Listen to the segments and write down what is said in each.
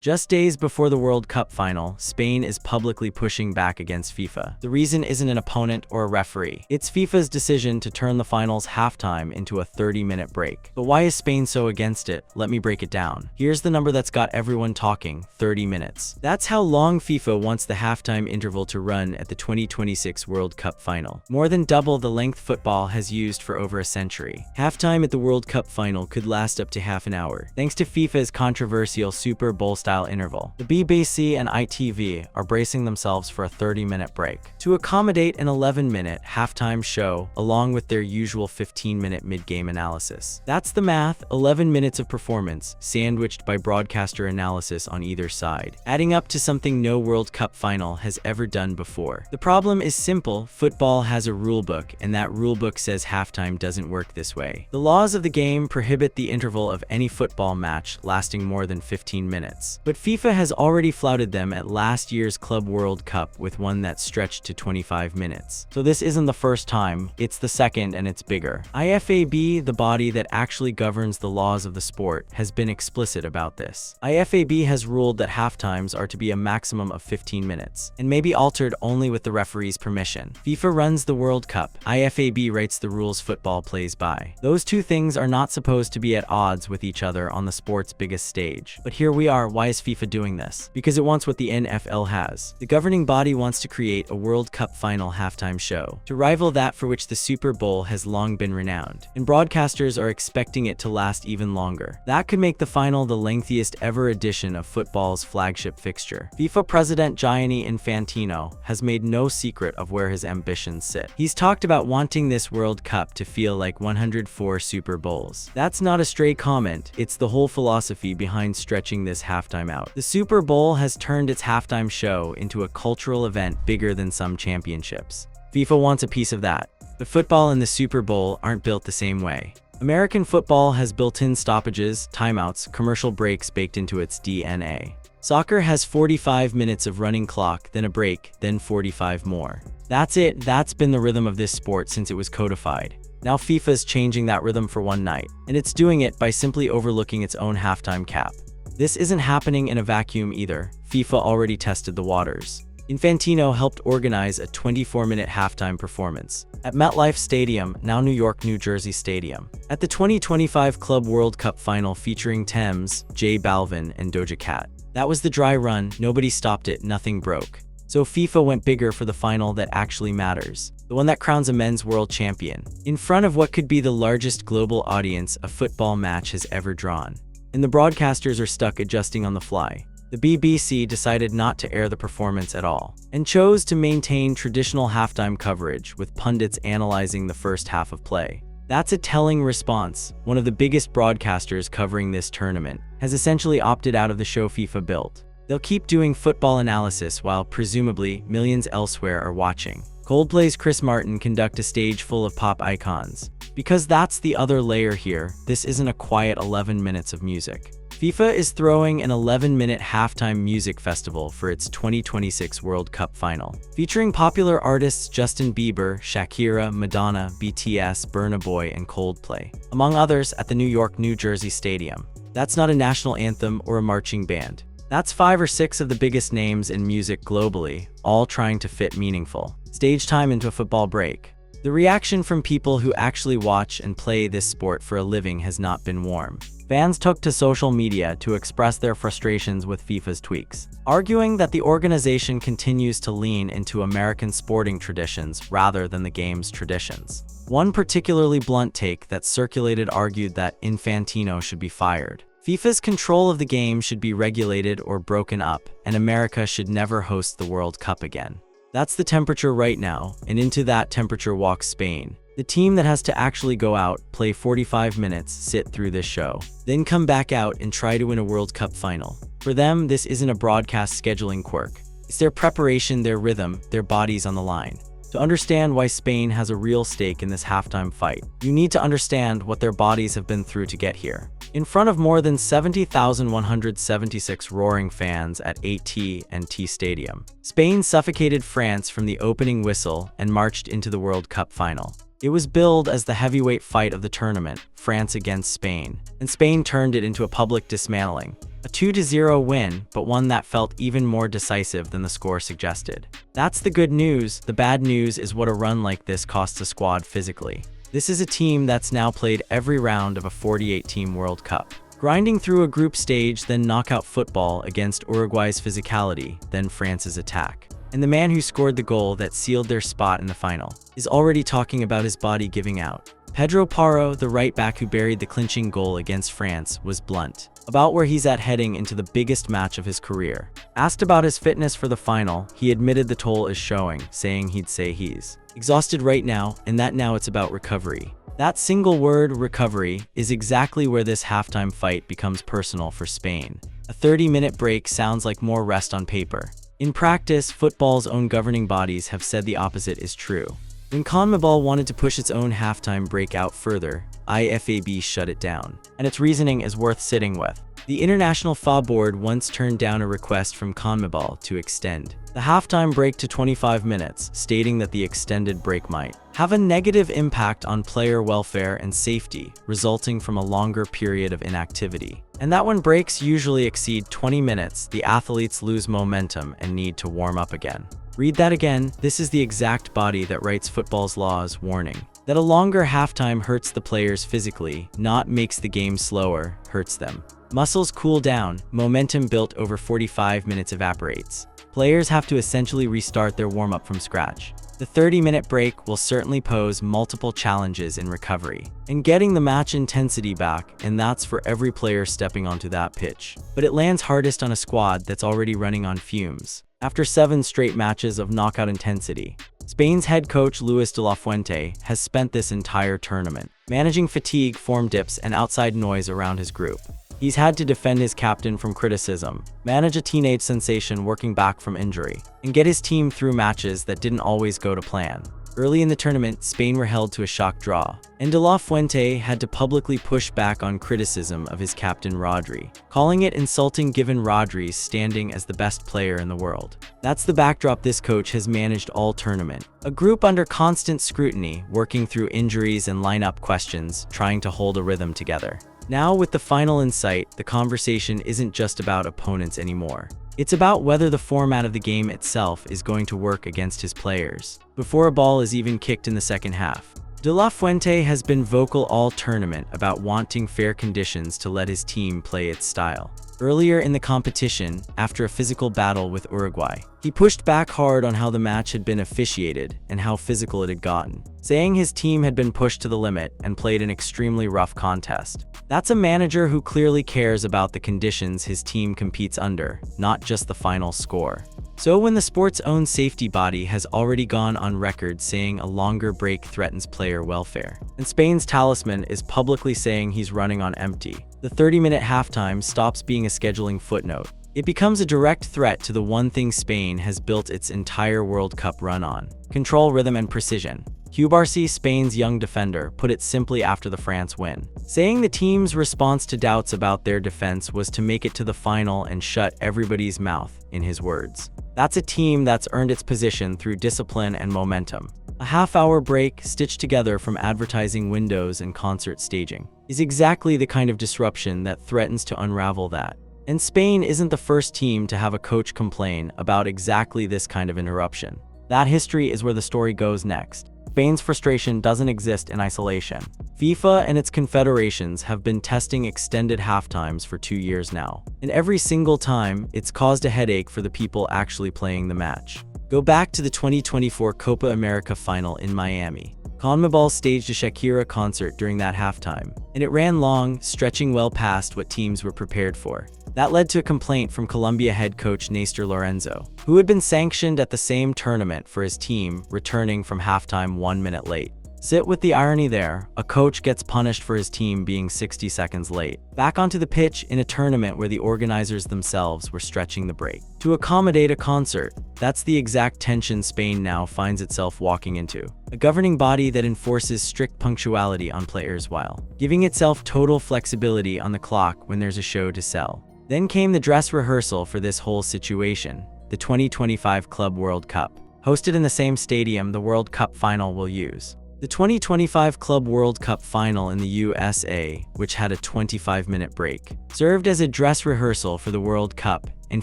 Just days before the World Cup final, Spain is publicly pushing back against FIFA. The reason isn't an opponent or a referee. It's FIFA's decision to turn the final's halftime into a 30-minute break. But why is Spain so against it? Let me break it down. Here's the number that's got everyone talking: 30 minutes. That's how long FIFA wants the halftime interval to run at the 2026 World Cup final. More than double the length football has used for over a century. Halftime at the World Cup final could last up to half an hour, thanks to FIFA's controversial Super Bowl-style interval. The BBC and ITV are bracing themselves for a 30-minute break to accommodate an 11-minute halftime show along with their usual 15-minute mid-game analysis. That's the math: 11 minutes of performance, sandwiched by broadcaster analysis on either side, adding up to something no World Cup final has ever done before. The problem is simple: football has a rulebook, and that rulebook says halftime doesn't work this way. The laws of the game prohibit the interval of any football match lasting more than 15 minutes. But FIFA has already flouted them at last year's Club World Cup with one that stretched to 25 minutes. So this isn't the first time, it's the second, and it's bigger. IFAB, the body that actually governs the laws of the sport, has been explicit about this. IFAB has ruled that halftimes are to be a maximum of 15 minutes, and may be altered only with the referee's permission. FIFA runs the World Cup. IFAB writes the rules football plays by. Those two things are not supposed to be at odds with each other on the sport's biggest stage. But here we are. Why is FIFA doing this? Because it wants what the NFL has. The governing body wants to create a World Cup final halftime show to rival that for which the Super Bowl has long been renowned, and broadcasters are expecting it to last even longer. That could make the final the lengthiest ever edition of football's flagship fixture. FIFA president Gianni Infantino has made no secret of where his ambitions sit. He's talked about wanting this World Cup to feel like 104 Super Bowls. That's not a stray comment, it's the whole philosophy behind stretching this halftime out. The Super Bowl has turned its halftime show into a cultural event bigger than some championships. FIFA wants a piece of that. But football and the Super Bowl aren't built the same way. American football has built-in stoppages, timeouts, commercial breaks baked into its DNA. Soccer has 45 minutes of running clock, then a break, then 45 more. That's it. That's been the rhythm of this sport since it was codified. Now FIFA's changing that rhythm for one night, and it's doing it by simply overlooking its own halftime cap. This isn't happening in a vacuum either. FIFA already tested the waters. Infantino helped organize a 24-minute halftime performance at MetLife Stadium, now New York, New Jersey Stadium, at the 2025 Club World Cup final featuring Thames, J Balvin, and Doja Cat. That was the dry run. Nobody stopped it. Nothing broke. So FIFA went bigger for the final that actually matters, the one that crowns a men's world champion, in front of what could be the largest global audience a football match has ever drawn. And the broadcasters are stuck adjusting on the fly. The BBC decided not to air the performance at all, and chose to maintain traditional halftime coverage with pundits analyzing the first half of play. That's a telling response. One of the biggest broadcasters covering this tournament has essentially opted out of the show FIFA built. They'll keep doing football analysis while, presumably, millions elsewhere are watching. Coldplay's Chris Martin conduct a stage full of pop icons. Because that's the other layer here, this isn't a quiet 11 minutes of music. FIFA is throwing an 11-minute halftime music festival for its 2026 World Cup final, featuring popular artists Justin Bieber, Shakira, Madonna, BTS, Burna Boy, and Coldplay, among others, at the New York, New Jersey Stadium. That's not a national anthem or a marching band. That's 5 or 6 of the biggest names in music globally, all trying to fit meaningful stage time into a football break. The reaction from people who actually watch and play this sport for a living has not been warm. Fans took to social media to express their frustrations with FIFA's tweaks, arguing that the organization continues to lean into American sporting traditions rather than the game's traditions. One particularly blunt take that circulated argued that Infantino should be fired. FIFA's control of the game should be regulated or broken up, and America should never host the World Cup again. That's the temperature right now, and into that temperature walks Spain, the team that has to actually go out, play 45 minutes, sit through this show, then come back out and try to win a World Cup final. For them, this isn't a broadcast scheduling quirk. It's their preparation, their rhythm, their bodies on the line. To understand why Spain has a real stake in this halftime fight, you need to understand what their bodies have been through to get here. In front of more than 70,176 roaring fans at AT&T Stadium, Spain suffocated France from the opening whistle and marched into the World Cup final. It was billed as the heavyweight fight of the tournament, France against Spain, and Spain turned it into a public dismantling. A 2-0 win, but one that felt even more decisive than the score suggested. That's the good news. The bad news is what a run like this costs a squad physically. This is a team that's now played every round of a 48-team World Cup, grinding through a group stage, then knockout football against Uruguay's physicality, then France's attack. And the man who scored the goal that sealed their spot in the final is already talking about his body giving out. Pedro Porro, the right back who buried the clinching goal against France, was blunt about where he's at heading into the biggest match of his career. Asked about his fitness for the final, he admitted the toll is showing, saying he'd say he's exhausted right now, and that now it's about recovery. That single word, recovery, is exactly where this halftime fight becomes personal for Spain. A 30-minute break sounds like more rest on paper. In practice, football's own governing bodies have said the opposite is true. When CONMEBOL wanted to push its own halftime break out further, IFAB shut it down, and its reasoning is worth sitting with. The International FA Board once turned down a request from CONMEBOL to extend the halftime break to 25 minutes, stating that the extended break might have a negative impact on player welfare and safety, resulting from a longer period of inactivity. And that when breaks usually exceed 20 minutes, the athletes lose momentum and need to warm up again. Read that again. This is the exact body that writes football's laws, warning that a longer halftime hurts the players physically, not makes the game slower, hurts them. Muscles cool down, momentum built over 45 minutes evaporates. Players have to essentially restart their warm-up from scratch. The 30-minute break will certainly pose multiple challenges in recovery and getting the match intensity back, and that's for every player stepping onto that pitch. But it lands hardest on a squad that's already running on fumes. After 7 straight matches of knockout intensity, Spain's head coach Luis de la Fuente has spent this entire tournament managing fatigue, form dips, and outside noise around his group. He's had to defend his captain from criticism, manage a teenage sensation working back from injury, and get his team through matches that didn't always go to plan. Early in the tournament, Spain were held to a shock draw, and de la Fuente had to publicly push back on criticism of his captain Rodri, calling it insulting given Rodri's standing as the best player in the world. That's the backdrop this coach has managed all tournament. A group under constant scrutiny, working through injuries and lineup questions, trying to hold a rhythm together. Now, with the final in sight, the conversation isn't just about opponents anymore. It's about whether the format of the game itself is going to work against his players before a ball is even kicked in the second half. De la Fuente has been vocal all tournament about wanting fair conditions to let his team play its style. Earlier in the competition, after a physical battle with Uruguay, he pushed back hard on how the match had been officiated and how physical it had gotten, saying his team had been pushed to the limit and played an extremely rough contest. That's a manager who clearly cares about the conditions his team competes under, not just the final score. So when the sport's own safety body has already gone on record saying a longer break threatens player welfare, and Spain's talisman is publicly saying he's running on empty, the 30-minute halftime stops being a scheduling footnote. It becomes a direct threat to the one thing Spain has built its entire World Cup run on: control, rhythm, and precision. Cubarsí, Spain's young defender, put it simply after the France win, saying the team's response to doubts about their defense was to make it to the final and shut everybody's mouth, in his words. That's a team that's earned its position through discipline and momentum. A half-hour break, stitched together from advertising windows and concert staging, is exactly the kind of disruption that threatens to unravel that. And Spain isn't the first team to have a coach complain about exactly this kind of interruption. That history is where the story goes next. Spain's frustration doesn't exist in isolation. FIFA and its confederations have been testing extended halftimes for 2 years now, and every single time, it's caused a headache for the people actually playing the match. Go back to the 2024 Copa America final in Miami. CONMEBOL staged a Shakira concert during that halftime, and it ran long, stretching well past what teams were prepared for. That led to a complaint from Colombia head coach Néstor Lorenzo, who had been sanctioned at the same tournament for his team returning from halftime 1 minute late. Sit with the irony there, a coach gets punished for his team being 60 seconds late. Back onto the pitch in a tournament where the organizers themselves were stretching the break to accommodate a concert. That's the exact tension Spain now finds itself walking into. A governing body that enforces strict punctuality on players while giving itself total flexibility on the clock when there's a show to sell. Then came the dress rehearsal for this whole situation, the 2025 Club World Cup. Hosted in the same stadium the World Cup final will use. The 2025 Club World Cup final in the USA, which had a 25-minute break, served as a dress rehearsal for the World Cup, and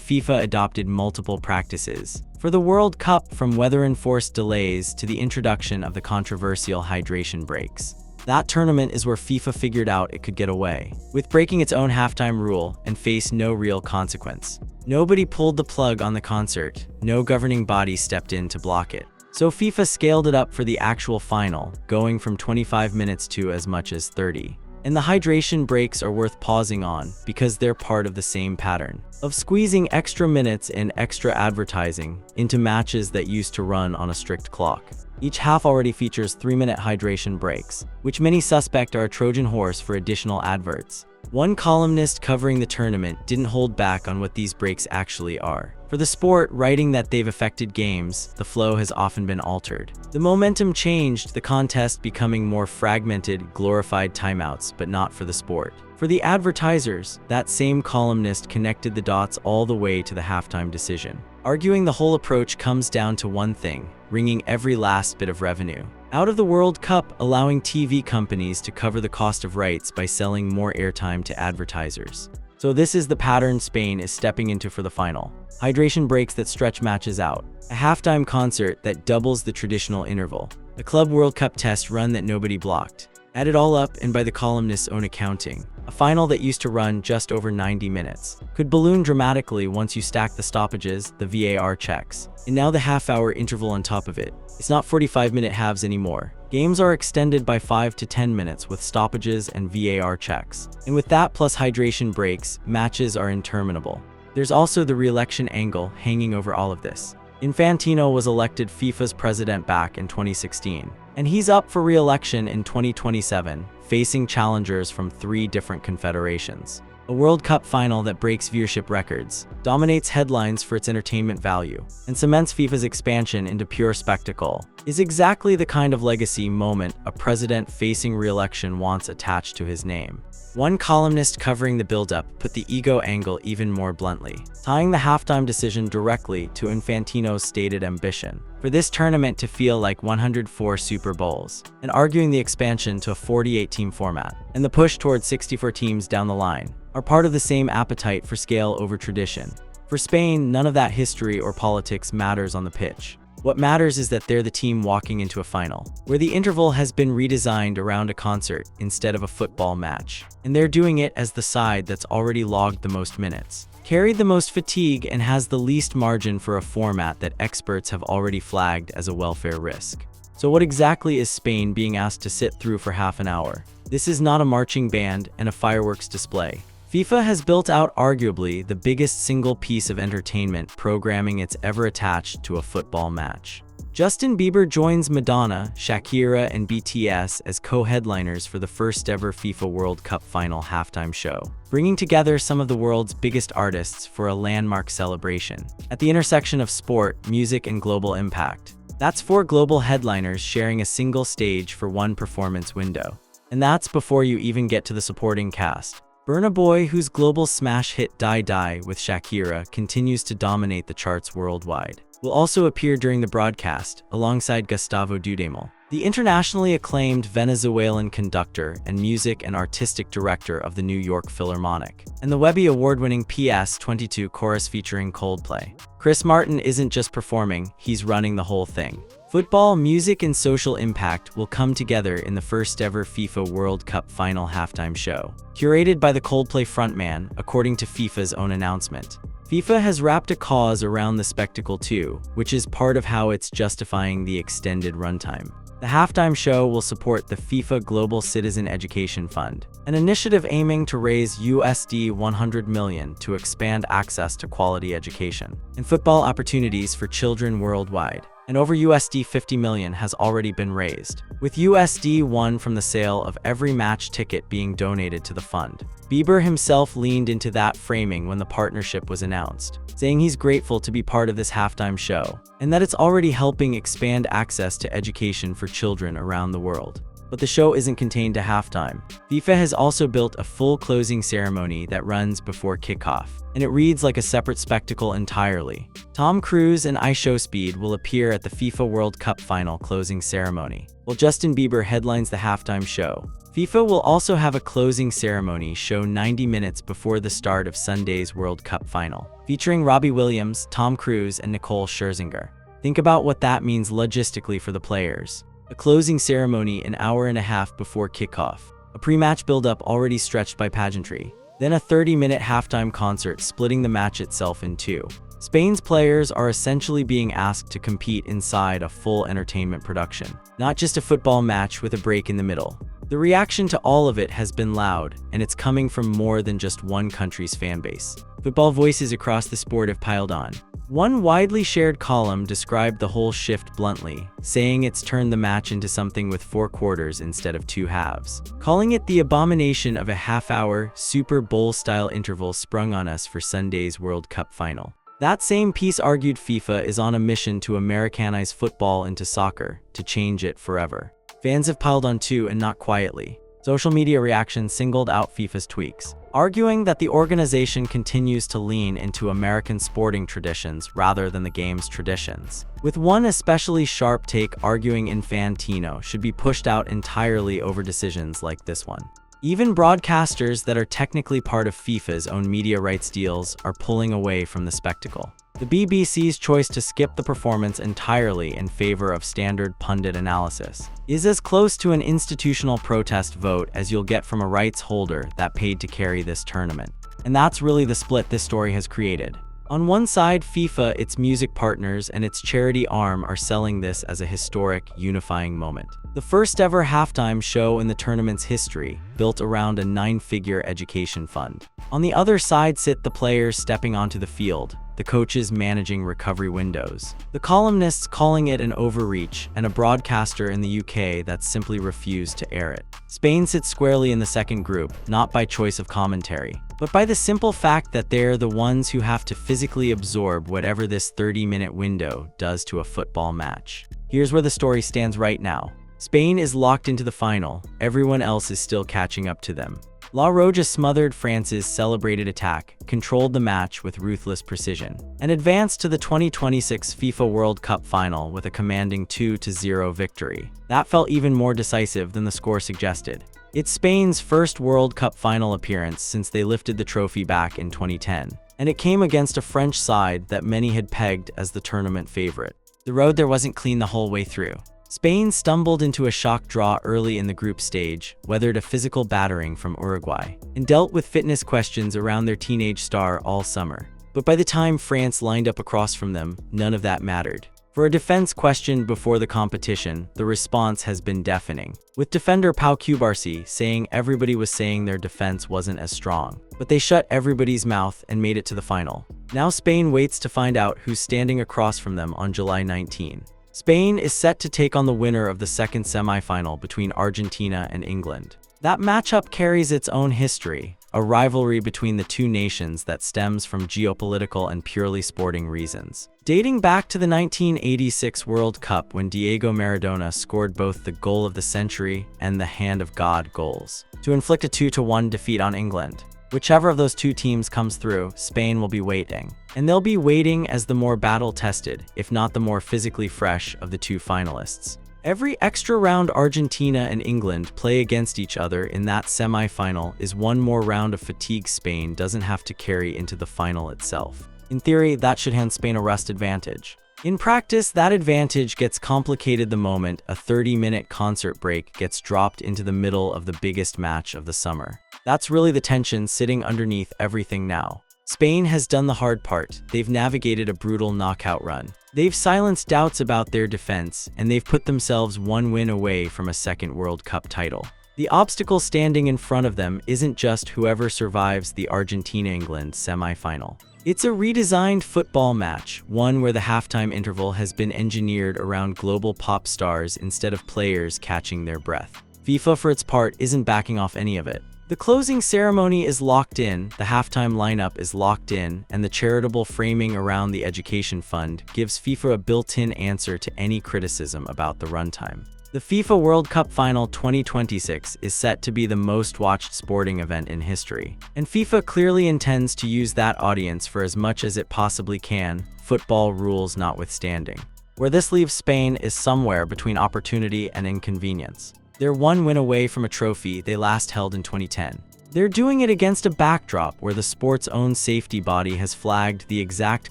FIFA adopted multiple practices for the World Cup, from weather-enforced delays to the introduction of the controversial hydration breaks. That tournament is where FIFA figured out it could get away with breaking its own halftime rule and face no real consequence. Nobody pulled the plug on the concert, no governing body stepped in to block it. So FIFA scaled it up for the actual final, going from 25 minutes to as much as 30. And the hydration breaks are worth pausing on because they're part of the same pattern of squeezing extra minutes and extra advertising into matches that used to run on a strict clock. Each half already features 3-minute hydration breaks, which many suspect are a Trojan horse for additional adverts. One columnist covering the tournament didn't hold back on what these breaks actually are. For the sport, writing that they've affected games, the flow has often been altered. The momentum changed, the contest becoming more fragmented, glorified timeouts, but not for the sport. For the advertisers, that same columnist connected the dots all the way to the halftime decision, arguing the whole approach comes down to one thing: wringing every last bit of revenue out of the World Cup, allowing TV companies to cover the cost of rights by selling more airtime to advertisers. So this is the pattern Spain is stepping into for the final. Hydration breaks that stretch matches out, a halftime concert that doubles the traditional interval, a Club World Cup test run that nobody blocked. Add it all up, and by the columnist's own accounting, a final that used to run just over 90 minutes could balloon dramatically once you stack the stoppages, the VAR checks, and now the half-hour interval on top of it. It's not 45-minute halves anymore. Games are extended by 5 to 10 minutes with stoppages and VAR checks. And with that plus hydration breaks, matches are interminable. There's also the re-election angle hanging over all of this. Infantino was elected FIFA's president back in 2016, and he's up for re-election in 2027, facing challengers from 3 different confederations. A World Cup final that breaks viewership records, dominates headlines for its entertainment value, and cements FIFA's expansion into pure spectacle, is exactly the kind of legacy moment a president facing re-election wants attached to his name. One columnist covering the build-up put the ego angle even more bluntly, tying the halftime decision directly to Infantino's stated ambition for this tournament to feel like 104 Super Bowls, and arguing the expansion to a 48-team format and the push towards 64 teams down the line are part of the same appetite for scale over tradition. For Spain, none of that history or politics matters on the pitch. What matters is that they're the team walking into a final, where the interval has been redesigned around a concert instead of a football match. And they're doing it as the side that's already logged the most minutes, carried the most fatigue, and has the least margin for a format that experts have already flagged as a welfare risk. So what exactly is Spain being asked to sit through for half an hour? This is not a marching band and a fireworks display. FIFA has built out arguably the biggest single piece of entertainment programming it's ever attached to a football match. Justin Bieber joins Madonna, Shakira, and BTS as co-headliners for the first ever FIFA World Cup final halftime show, bringing together some of the world's biggest artists for a landmark celebration at the intersection of sport, music, and global impact. That's 4 global headliners sharing a single stage for one performance window. And that's before you even get to the supporting cast. Burna Boy, whose global smash hit Die Die with Shakira continues to dominate the charts worldwide, will also appear during the broadcast alongside Gustavo Dudamel, the internationally acclaimed Venezuelan conductor and music and artistic director of the New York Philharmonic, and the Webby award-winning PS22 chorus featuring Coldplay. Chris Martin isn't just performing, he's running the whole thing. Football, music, and social impact will come together in the first ever FIFA World Cup final halftime show, curated by the Coldplay frontman, according to FIFA's own announcement. FIFA has wrapped a cause around the spectacle too, which is part of how it's justifying the extended runtime. The halftime show will support the FIFA Global Citizen Education Fund, an initiative aiming to raise USD 100 million to expand access to quality education and football opportunities for children worldwide. And over USD 50 million has already been raised, with USD 1 from the sale of every match ticket being donated to the fund. Bieber himself leaned into that framing when the partnership was announced, saying he's grateful to be part of this halftime show, and that it's already helping expand access to education for children around the world. But the show isn't contained to halftime. FIFA has also built a full closing ceremony that runs before kickoff, and it reads like a separate spectacle entirely. Tom Cruise and IShowSpeed will appear at the FIFA World Cup final closing ceremony, while Justin Bieber headlines the halftime show. FIFA will also have a closing ceremony show 90 minutes before the start of Sunday's World Cup final, featuring Robbie Williams, Tom Cruise, and Nicole Scherzinger. Think about what that means logistically for the players. A closing ceremony an hour and a half before kickoff, a pre-match build-up already stretched by pageantry, then a 30-minute halftime concert splitting the match itself in two. Spain's players are essentially being asked to compete inside a full entertainment production, not just a football match with a break in the middle. The reaction to all of it has been loud, and it's coming from more than just one country's fan base. Football voices across the sport have piled on. One widely shared column described the whole shift bluntly, saying it's turned the match into something with 4 quarters instead of 2 halves, calling it the abomination of a half-hour, Super Bowl-style interval sprung on us for Sunday's World Cup final. That same piece argued FIFA is on a mission to Americanize football into soccer, to change it forever. Fans have piled on too, and not quietly. Social media reactions singled out FIFA's tweaks, arguing that the organization continues to lean into American sporting traditions rather than the game's traditions, with one especially sharp take arguing Infantino should be pushed out entirely over decisions like this one. Even broadcasters that are technically part of FIFA's own media rights deals are pulling away from the spectacle. The BBC's choice to skip the performance entirely in favor of standard pundit analysis is as close to an institutional protest vote as you'll get from a rights holder that paid to carry this tournament. And that's really the split this story has created. On one side, FIFA, its music partners, and its charity arm are selling this as a historic, unifying moment. The first ever halftime show in the tournament's history, built around a 9-figure education fund. On the other side sit the players stepping onto the field, the coaches managing recovery windows, the columnists calling it an overreach, and a broadcaster in the UK that simply refused to air it. Spain sits squarely in the second group, not by choice of commentary, but by the simple fact that they're the ones who have to physically absorb whatever this 30-minute window does to a football match. Here's where the story stands right now. Spain is locked into the final, everyone else is still catching up to them. La Roja smothered France's celebrated attack, controlled the match with ruthless precision, and advanced to the 2026 FIFA World Cup final with a commanding 2-0 victory. That felt even more decisive than the score suggested. It's Spain's first World Cup final appearance since they lifted the trophy back in 2010, and it came against a French side that many had pegged as the tournament favorite. The road there wasn't clean the whole way through. Spain stumbled into a shock draw early in the group stage, weathered a physical battering from Uruguay, and dealt with fitness questions around their teenage star all summer. But by the time France lined up across from them, none of that mattered. For a defense questioned before the competition, the response has been deafening, with defender Pau Cubarsí saying everybody was saying their defense wasn't as strong, but they shut everybody's mouth and made it to the final. Now Spain waits to find out who's standing across from them on July 19. Spain is set to take on the winner of the second semifinal between Argentina and England. That matchup carries its own history, a rivalry between the two nations that stems from geopolitical and purely sporting reasons. Dating back to the 1986 World Cup when Diego Maradona scored both the goal of the century and the hand of God goals to inflict a 2-1 defeat on England. Whichever of those two teams comes through, Spain will be waiting. And they'll be waiting as the more battle-tested, if not the more physically fresh, of the two finalists. Every extra round Argentina and England play against each other in that semi-final is one more round of fatigue Spain doesn't have to carry into the final itself. In theory, that should hand Spain a rest advantage. In practice, that advantage gets complicated the moment a 30-minute concert break gets dropped into the middle of the biggest match of the summer. That's really the tension sitting underneath everything now. Spain has done the hard part. They've navigated a brutal knockout run. They've silenced doubts about their defense, and they've put themselves one win away from a second World Cup title. The obstacle standing in front of them isn't just whoever survives the Argentina-England semi-final. It's a redesigned football match, one where the halftime interval has been engineered around global pop stars instead of players catching their breath. FIFA, for its part, isn't backing off any of it. The closing ceremony is locked in, the halftime lineup is locked in, and the charitable framing around the education fund gives FIFA a built-in answer to any criticism about the runtime. The FIFA World Cup Final 2026 is set to be the most-watched sporting event in history, and FIFA clearly intends to use that audience for as much as it possibly can, football rules notwithstanding. Where this leaves Spain is somewhere between opportunity and inconvenience. They're one win away from a trophy they last held in 2010. They're doing it against a backdrop where the sport's own safety body has flagged the exact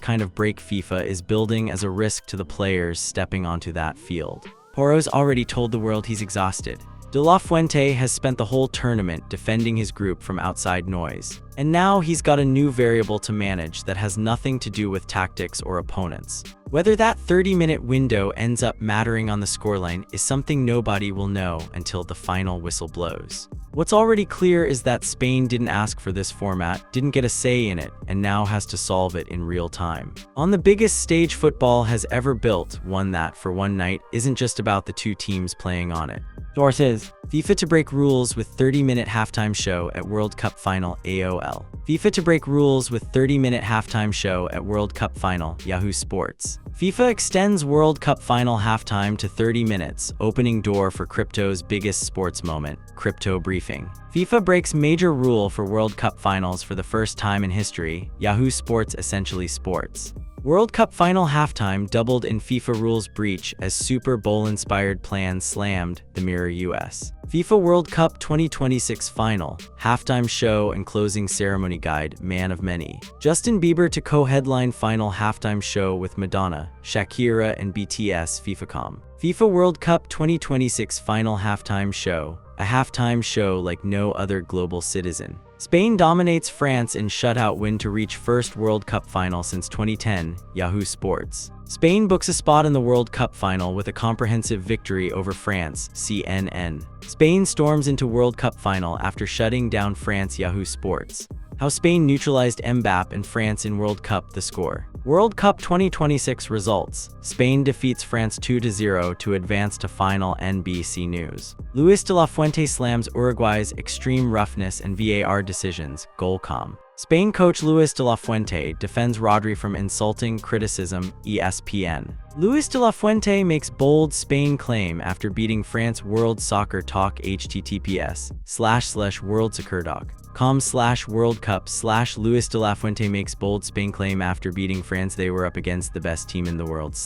kind of break FIFA is building as a risk to the players stepping onto that field. Porro's already told the world he's exhausted. De La Fuente has spent the whole tournament defending his group from outside noise. And now he's got a new variable to manage that has nothing to do with tactics or opponents. Whether that 30-minute window ends up mattering on the scoreline is something nobody will know until the final whistle blows. What's already clear is that Spain didn't ask for this format, didn't get a say in it, and now has to solve it in real time. On the biggest stage football has ever built, one that, for one night, isn't just about the two teams playing on it. Sources: FIFA to break rules with 30-minute halftime show at World Cup Final AOL. FIFA to break rules with 30-minute halftime show at World Cup Final Yahoo Sports. FIFA extends World Cup Final halftime to 30 minutes, opening door for crypto's biggest sports moment, crypto briefing. FIFA breaks major rule for World Cup Finals for the first time in history, Yahoo Sports Essentially Sports. World Cup Final halftime doubled in FIFA rules breach as Super Bowl-inspired plans slammed, the Mirror US. FIFA World Cup 2026 Final, halftime show and closing ceremony guide, man of many. Justin Bieber to co-headline final halftime show with Madonna, Shakira and BTS FIFAcom. FIFA World Cup 2026 Final halftime show, a halftime show like no other global citizen. Spain dominates France in shutout win to reach first World Cup final since 2010, Yahoo Sports. Spain books a spot in the World Cup final with a comprehensive victory over France, CNN. Spain storms into World Cup final after shutting down France, Yahoo Sports. How Spain neutralized Mbappé and France in World Cup, the score. World Cup 2026 results. Spain defeats France 2-0 to advance to final. NBC News. Luis de la Fuente slams Uruguay's extreme roughness and VAR decisions, Goalcom. Spain coach Luis de la Fuente defends Rodri from insulting criticism, ESPN. Luis de la Fuente makes bold Spain claim after beating France. World Soccer Talk https://worldsoccerdoc.com/World Cup/ Luis de la Fuente makes bold Spain claim after beating France they were up against the best team in the world /